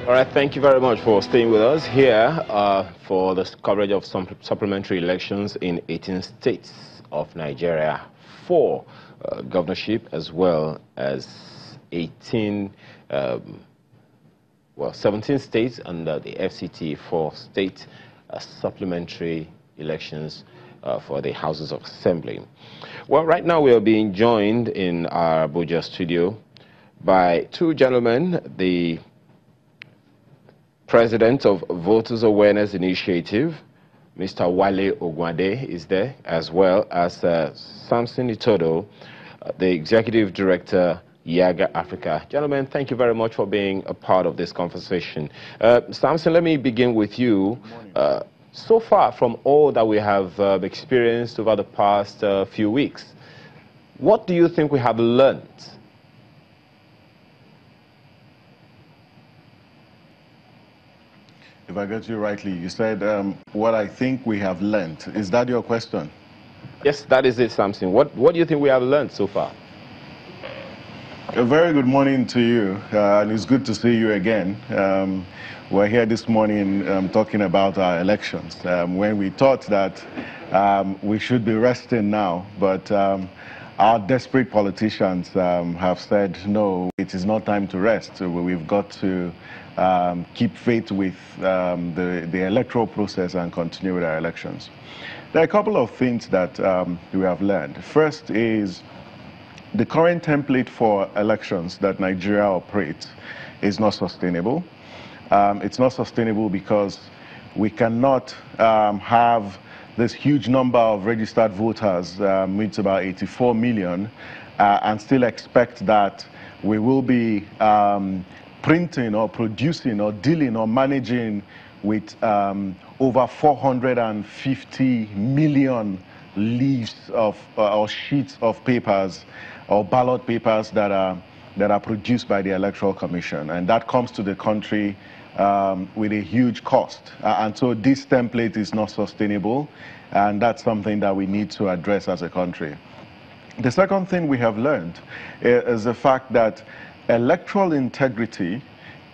All right, thank you very much for staying with us here for the coverage of some supplementary elections in 18 states of Nigeria, 4 governorship, as well as 17 states under the FCT, 4 state supplementary elections for the Houses of Assembly. Well, right now we are being joined in our Abuja studio by 2 gentlemen, the President of Voters Awareness Initiative, Mr. Wale Ogwade, is there, as well as Samson Itodo, the Executive Director, Yaga Africa. Gentlemen, thank you very much for being a part of this conversation. Samson, let me begin with you. So far, from all that we have experienced over the past few weeks, what do you think we have learned? If I got you rightly, you said what I think we have learned. Is that your question? Yes, that is it, Samson. What do you think we have learned so far? A very good morning to you, and it's good to see you again. We're here this morning talking about our elections, when we thought that we should be resting now, but our desperate politicians have said, no, it is not time to rest. So we've got to keep faith with the electoral process and continue with our elections. There are a couple of things that we have learned. First is the current template for elections that Nigeria operates is not sustainable. It's not sustainable because we cannot have this huge number of registered voters, it's about 84 million, and still expect that we will be printing or producing or dealing or managing with over 450 million leaves of or sheets of papers or ballot papers that are produced by the Electoral Commission, and that comes to the country with a huge cost. And so this template is not sustainable, and that's something that we need to address as a country. The second thing we have learned is the fact that electoral integrity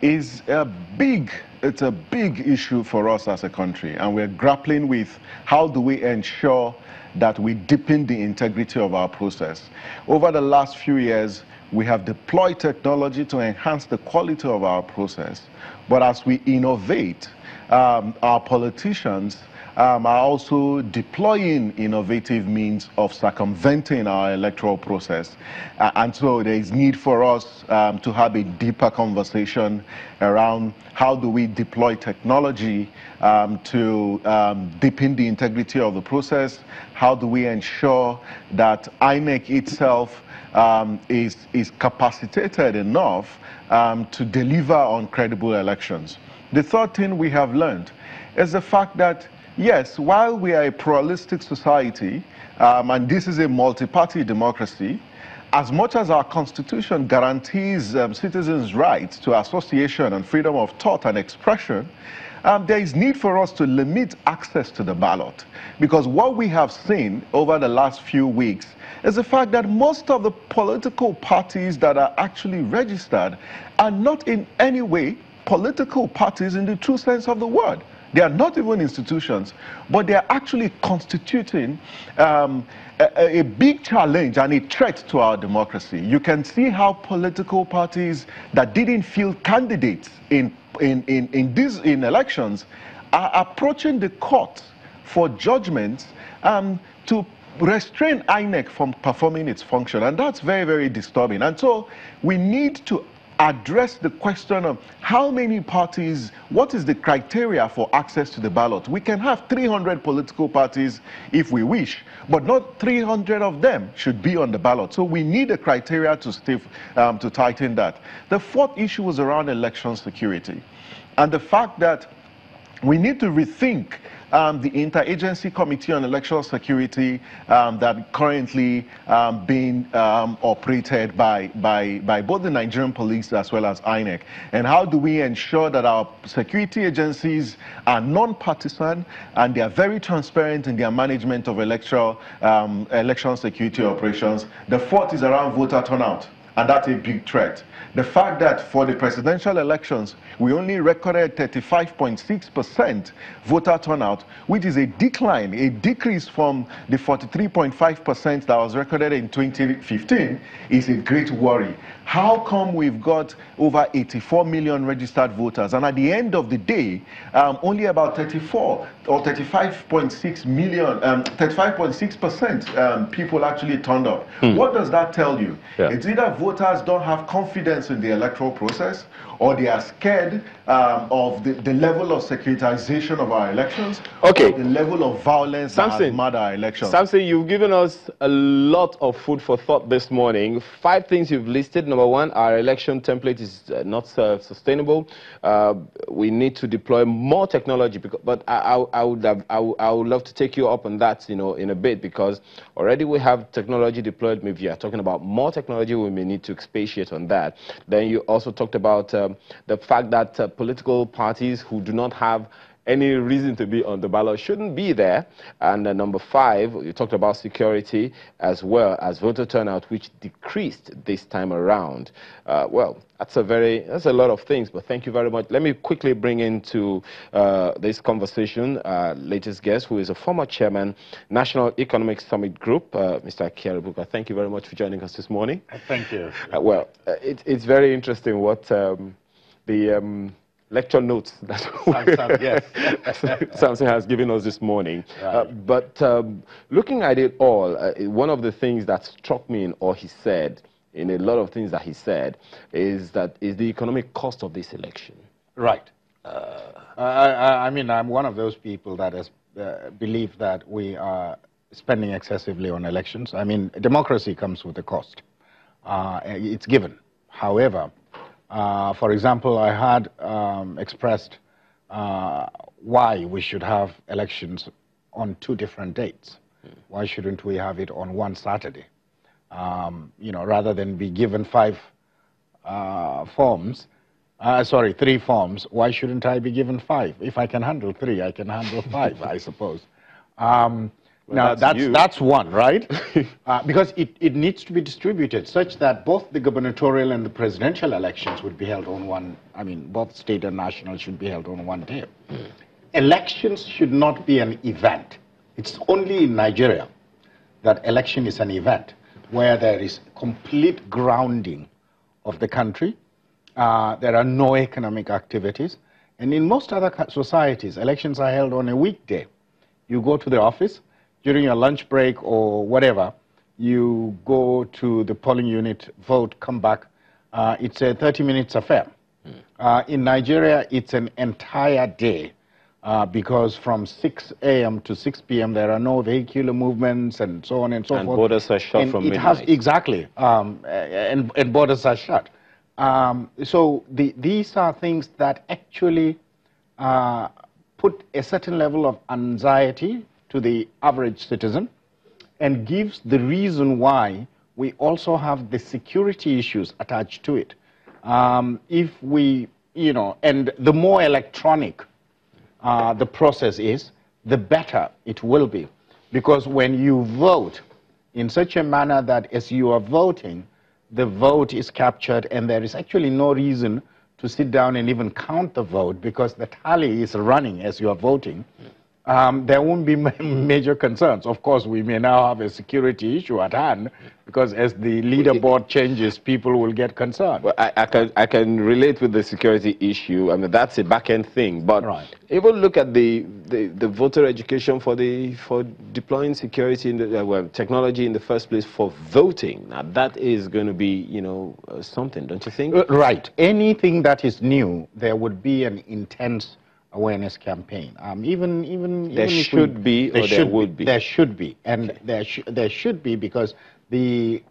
is a big issue for us as a country, and we're grappling with how do we ensure that we deepen the integrity of our process. Over the last few years, we have deployed technology to enhance the quality of our process, but as we innovate, our politicians are also deploying innovative means of circumventing our electoral process. And so there is need for us to have a deeper conversation around how do we deploy technology to deepen the integrity of the process. How do we ensure that INEC itself is capacitated enough to deliver on credible elections. The third thing we have learned is the fact that yes, while we are a pluralistic society, and this is a multi-party democracy, as much as our constitution guarantees citizens' rights to association and freedom of thought and expression, there is need for us to limit access to the ballot. Because what we have seen over the last few weeks is the fact that most of the political parties that are actually registered are not in any way political parties in the true sense of the word. They are not even institutions, but they are actually constituting a big challenge and a threat to our democracy. You can see how political parties that didn't field candidates in elections are approaching the court for judgments to restrain INEC from performing its function, and that's very, very disturbing. And so we need to address the question of how many parties, what is the criteria for access to the ballot. We can have 300 political parties if we wish, but not 300 of them should be on the ballot. So we need a criteria to tighten that. The fourth issue was around election security, and the fact that we need to rethink the Interagency Committee on Electoral Security that currently being operated by both the Nigerian police as well as INEC. And how do we ensure that our security agencies are non-partisan and they are very transparent in their management of election security operations. The fourth is around voter turnout. and that's a big threat. The fact that for the presidential elections, we only recorded 35.6% voter turnout, which is a decline, a decrease from the 43.5% that was recorded in 2015, is a great worry. How come we've got over 84 million registered voters, and at the end of the day, only about 34 or 35.6 million, 35.6% people actually turned up? What does that tell you? It's either voters don't have confidence in the electoral process, or they are scared of the level of securitization of our elections, or the level of violence that has marred our elections. Samson, you've given us a lot of food for thought this morning. 5 things you've listed. Number 1, our election template is not sustainable. We need to deploy more technology, but I would love to take you up on that, in a bit, because already we have technology deployed. Maybe you're talking about more technology. We may need to expatiate on that. Then you also talked about the fact that political parties who do not have any reason to be on the ballot shouldn't be there. And number 5, you talked about security as well as voter turnout, which decreased this time around. Well, that's a lot of things, but thank you very much. Let me quickly bring into this conversation latest guest, who is a former chairman, National Economic Summit Group, Mr. Kiaribuka. Thank you very much for joining us this morning. Thank you. Well, it's very interesting what the lecture notes that Samson has given us this morning. Right. But looking at it all, one of the things that struck me in all he said, in a lot of things that he said, is the economic cost of this election. Right. I mean, I'm one of those people that has believe that we are spending excessively on elections. I mean, democracy comes with a cost. It's given. However, for example, I had expressed why we should have elections on 2 different dates. Why shouldn't we have it on one Saturday? Rather than be given 3 forms, why shouldn't I be given 5? If I can handle 3, I can handle 5, I suppose. Now, that's one, right? Because it needs to be distributed such that both the gubernatorial and the presidential elections would be held on one, both state and national should be held on one day. Elections should not be an event. It's only in Nigeria that election is an event, where there is complete grounding of the country. There are no economic activities. And in most other societies, elections are held on a weekday. You go to the office, during your lunch break or whatever, you go to the polling unit, vote, come back. It's a 30-minute affair. In Nigeria, it's an entire day because from 6 a.m. to 6 p.m. there are no vehicular movements and so on and so forth. And borders are shut from midnight. Exactly. And borders are shut. So these are things that actually put a certain level of anxiety to the average citizen, and gives the reason why we also have the security issues attached to it. If we, and the more electronic the process is, the better it will be. Because when you vote in such a manner that as you are voting, the vote is captured and there is actually no reason to sit down and even count the vote because the tally is running as you are voting, there won't be major concerns. Of course, we may now have a security issue at hand because as the leaderboard changes, people will get concerned. Well, I can relate with the security issue. I mean, that's a back-end thing. But even look at the voter education for deploying security in the technology in the first place for voting. Now, that is going to be, something, don't you think? Right. Anything that is new, there would be an intense awareness campaign. There should be, and there should be because the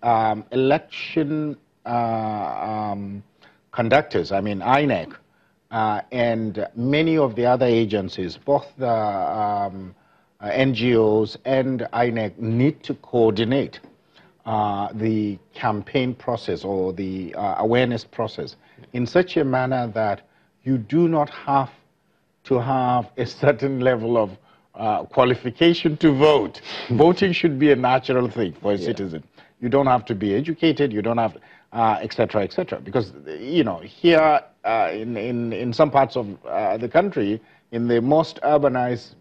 election conductors, INEC, and many of the other agencies, both the NGOs and INEC, need to coordinate the campaign process or the awareness process in such a manner that you do not have to have a certain level of qualification to vote. Voting should be a natural thing for a citizen. You don't have to be educated. You don't have. etc., etc. Because, you know, here in some parts of the country, in the most urbanized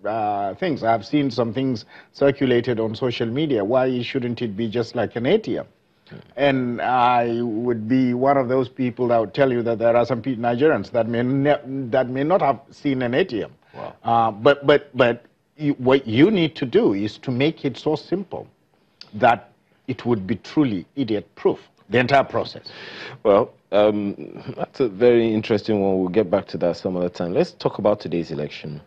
things, I've seen some things circulated on social media. Why shouldn't it be just like an ATM? And I would be one of those people that would tell you that there are some Nigerians that may not have seen an ATM. Wow. But what you need to do is to make it so simple that it would be truly idiot-proof, the entire process. Well, that's a very interesting one. We'll get back to that some other time. Let's talk about today's election.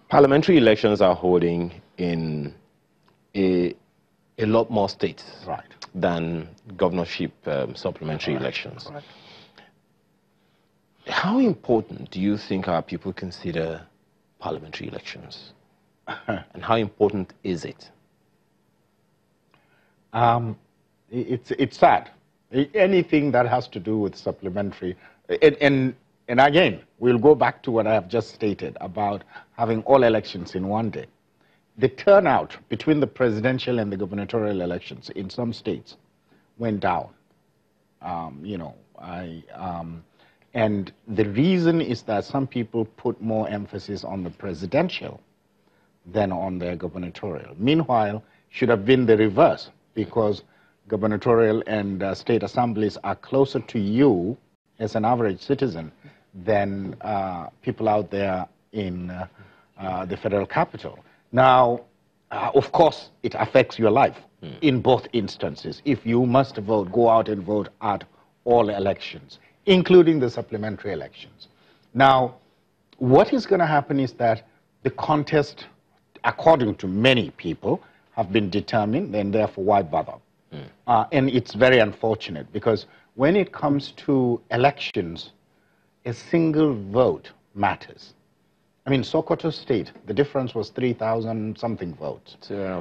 Parliamentary elections are holding in a lot more states than governorship supplementary elections. Right. How important do you think our people consider parliamentary elections? And how important is it? It's sad. Anything that has to do with supplementary, and again, we'll go back to what I have just stated about having all elections in one day. The turnout between the presidential and the gubernatorial elections in some states went down. You know, and the reason is that some people put more emphasis on the presidential than on their gubernatorial. Meanwhile, should have been the reverse, because gubernatorial and state assemblies are closer to you as an average citizen than people out there in the federal capital. Now, of course, it affects your life in both instances. If you must vote, go out and vote at all elections, including the supplementary elections. Now, what is going to happen is that the contest, according to many people, have been determined, and therefore why bother? And it's very unfortunate, because when it comes to elections, a single vote matters. I mean, Sokoto State, the difference was 3,000 something votes.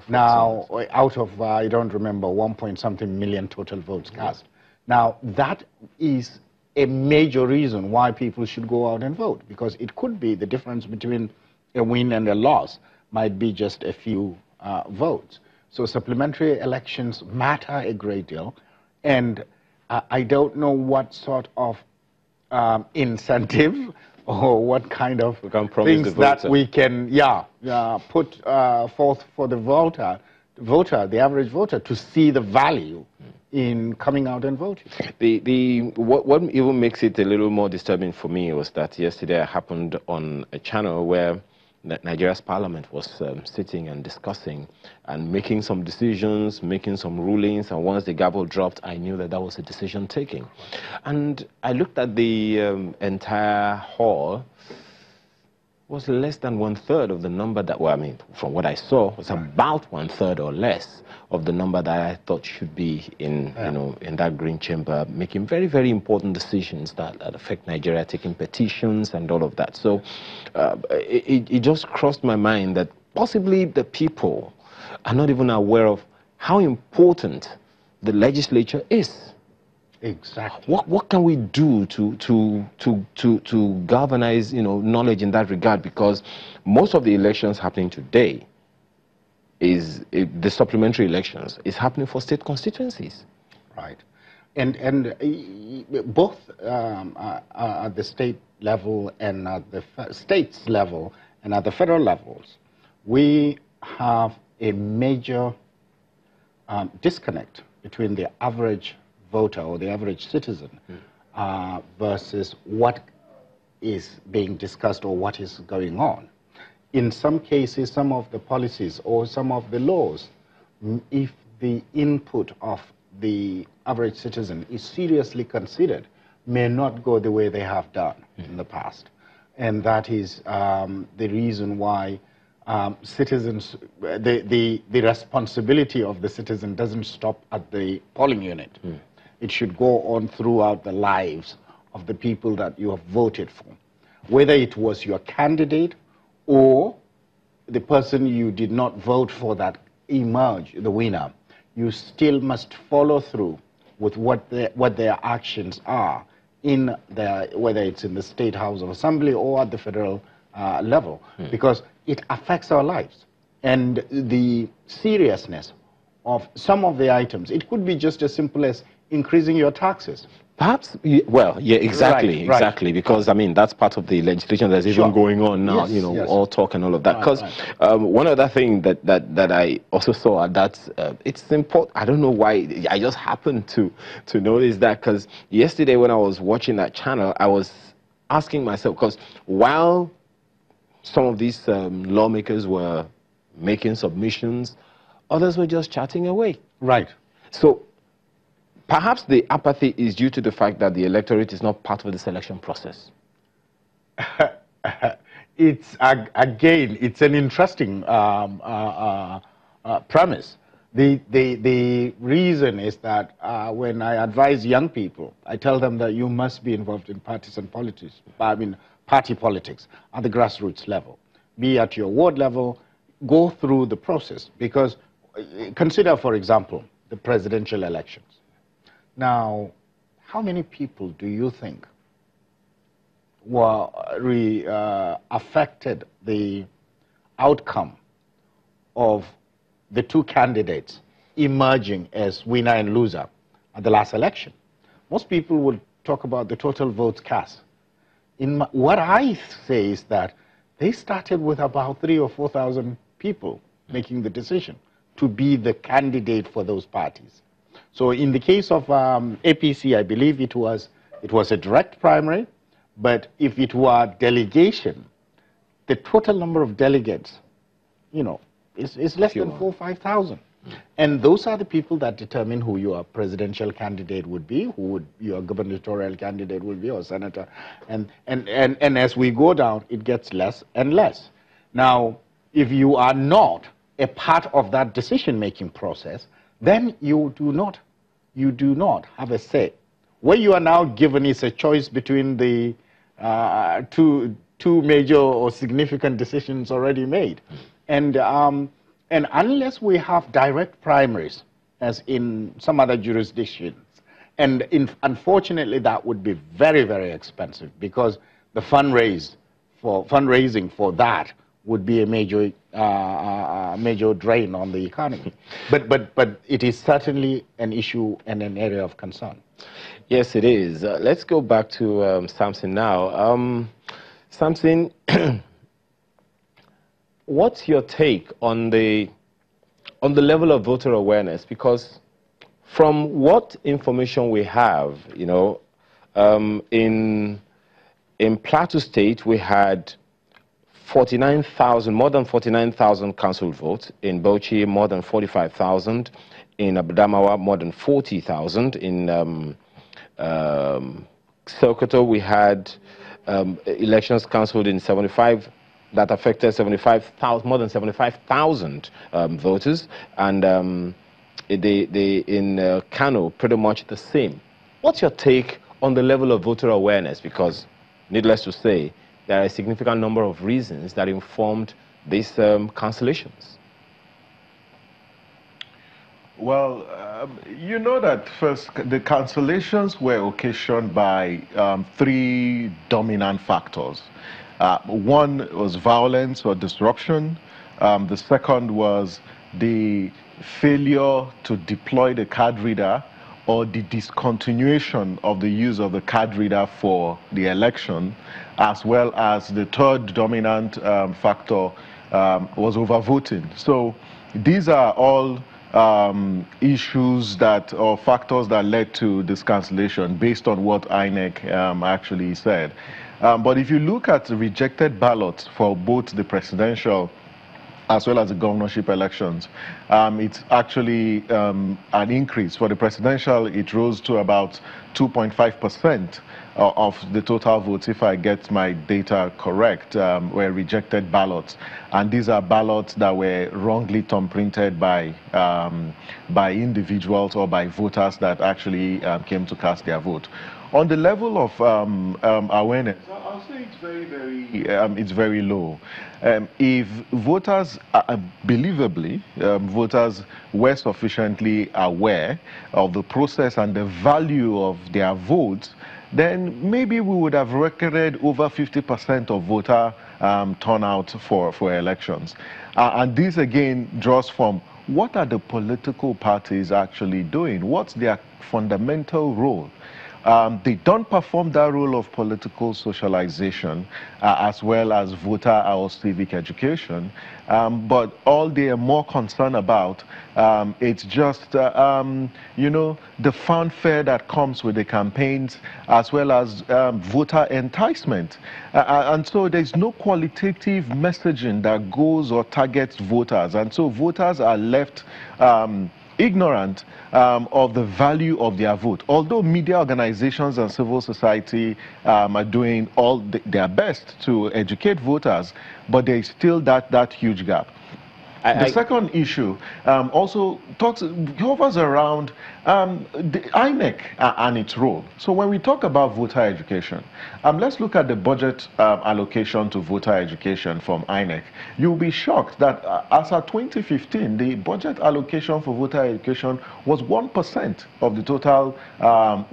Now, out of, I don't remember, 1-point-something million total votes cast. Now, that is a major reason why people should go out and vote, because it could be the difference between a win and a loss might be just a few votes. So supplementary elections matter a great deal, and I don't know what sort of incentive or what kind of things that we can put forth for the voter, the average voter, to see the value in coming out and voting. What even makes it a little more disturbing for me was that yesterday I happened on a channel where Nigeria's parliament was sitting and discussing and making some decisions, making some rulings, and once the gavel dropped, I knew that that was a decision taking. And I looked at the entire hall. Was less than 1/3 of the number that, well, I mean, from what I saw, was about 1/3 or less of the number that I thought should be in, you know, in that green chamber, making very, very important decisions that affect Nigeria, taking petitions and all of that. So it just crossed my mind that possibly the people are not even aware of how important the legislature is. Exactly. What can we do to galvanize, you know, knowledge in that regard? Because most of the elections happening today the supplementary elections is happening for state constituencies. Right, and both at the state level and at the states level and at the federal levels, we have a major disconnect between the average voter or the average citizen versus what is being discussed or what is going on. In some cases, some of the policies or some of the laws, if the input of the average citizen is seriously considered, may not go the way they have done in the past. And that is the reason why citizens, the responsibility of the citizen doesn't stop at the polling unit. It should go on throughout the lives of the people that you have voted for. Whether it was your candidate or the person you did not vote for that emerged the winner, you still must follow through with what their actions are, in whether it's in the State House of Assembly or at the federal level, because it affects our lives. And the seriousness of some of the items. It could be just as simple as increasing your taxes. Perhaps, well, yeah, exactly, right. exactly, because, I mean, that's part of the legislation that's even going on now, yes, you know, yes. all talk and all of that. Because one other thing that I also saw, that's, it's important, I don't know why, I just happened to notice that, because yesterday when I was watching that channel, I was asking myself, because while some of these lawmakers were making submissions, others were just chatting away. Right. So, perhaps the apathy is due to the fact that the electorate is not part of the selection process. It's, again, it's an interesting premise. The reason is that when I advise young people, I tell them that you must be involved in partisan politics, party politics at the grassroots level. Be at your ward level, go through the process. Because consider, for example, the presidential elections. Now, how many people do you think were affected the outcome of the two candidates emerging as winner and loser at the last election? Most people would talk about the total votes cast. What I say is that they started with about 3,000 or 4,000 people making the decision to be the candidate for those parties. So in the case of APC, I believe it was a direct primary, but if it were delegation, the total number of delegates, you know, is less than 4,000 or 5,000. And those are the people that determine who your presidential candidate would be, who your gubernatorial candidate would be, or senator. And as we go down, it gets less and less. Now, if you are not a part of that decision-making process, then you do not have a say. What you are now given is a choice between the two major or significant decisions already made. And unless we have direct primaries, as in some other jurisdictions, and unfortunately that would be very, very expensive, because the fundraising for that would be a major drain on the economy. But it is certainly an issue and an area of concern. Yes, it is. Let's go back to Samson now. Samson, what's your take on the level of voter awareness? Because from what information we have, you know, in Plateau State we had 49,000, more than 49,000 council votes. In Bauchi, more than 45,000. In Abdamawa, more than 40,000. In Sokoto, we had elections cancelled in 75 that affected 75,000, more than 75,000 voters, and in Kano, pretty much the same. What's your take on the level of voter awareness? Because, needless to say, there are a significant number of reasons that informed these cancellations. Well, you know that first, the cancellations were occasioned by three dominant factors. One was violence or disruption. The second was the failure to deploy the card reader, or the discontinuation of the use of the card reader for the election, as well as the third dominant factor was overvoting. So these are all issues or factors that led to this cancellation based on what INEC actually said. But if you look at the rejected ballots for both the presidential as well as the governorship elections, it's actually an increase. For the presidential, it rose to about 2.5% of the total votes, if I get my data correct, were rejected ballots. And these are ballots that were wrongly thumb-printed by individuals or by voters that actually came to cast their vote. On the level of awareness, I'll say it's very low. If voters, believably, voters were sufficiently aware of the process and the value of their votes, then maybe we would have recorded over 50% of voter turnout for elections. And this again draws from what are the political parties actually doing? What's their fundamental role? They don't perform that role of political socialization as well as voter or civic education, but all they are more concerned about, it's just, you know, the fanfare that comes with the campaigns as well as voter enticement. And so there's no qualitative messaging that goes or targets voters, and so voters are left ignorant of the value of their vote. Although media organizations and civil society are doing all their best to educate voters, but there is still that huge gap. The second issue also hovers around the INEC and its role. So when we talk about voter education, let's look at the budget allocation to voter education from INEC. You'll be shocked that as of 2015, the budget allocation for voter education was 1% of the total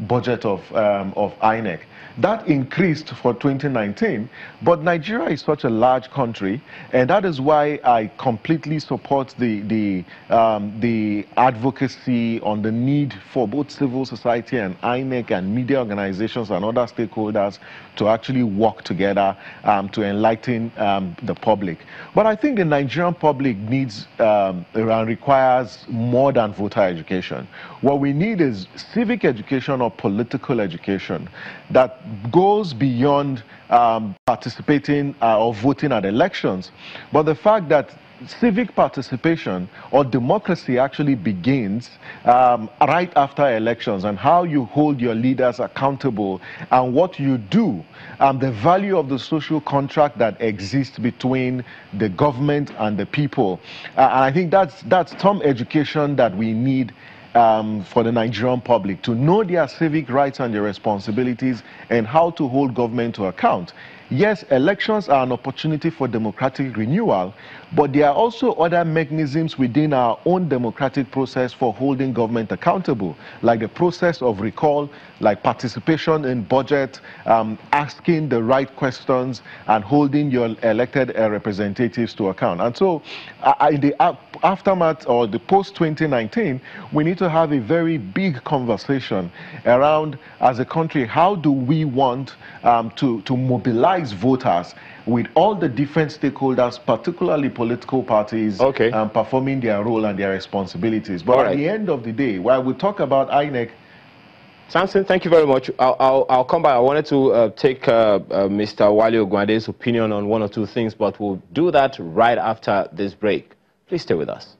budget of INEC. That increased for 2019, but Nigeria is such a large country, and that is why I completely support the advocacy on the need for both civil society and INEC and media organizations and other stakeholders to actually work together to enlighten the public. But I think the Nigerian public needs and requires more than voter education. What we need is civic education or political education that goes beyond participating or voting at elections, but the fact that civic participation or democracy actually begins right after elections, and how you hold your leaders accountable and what you do, the value of the social contract that exists between the government and the people. And I think that's some education that we need for the Nigerian public, to know their civic rights and their responsibilities and how to hold government to account. Yes, elections are an opportunity for democratic renewal, but there are also other mechanisms within our own democratic process for holding government accountable, like the process of recall, like participation in budget, asking the right questions, and holding your elected representatives to account. And so in the aftermath or the post-2019, we need to have a very big conversation around, as a country, how do we want to mobilize voters with all the different stakeholders, particularly political parties, performing their role and their responsibilities. But at the end of the day, while we talk about INEC, Samson, thank you very much. I'll come back. I wanted to take Mr. Wale Ogwande's opinion on one or two things, but we'll do that right after this break. Please stay with us.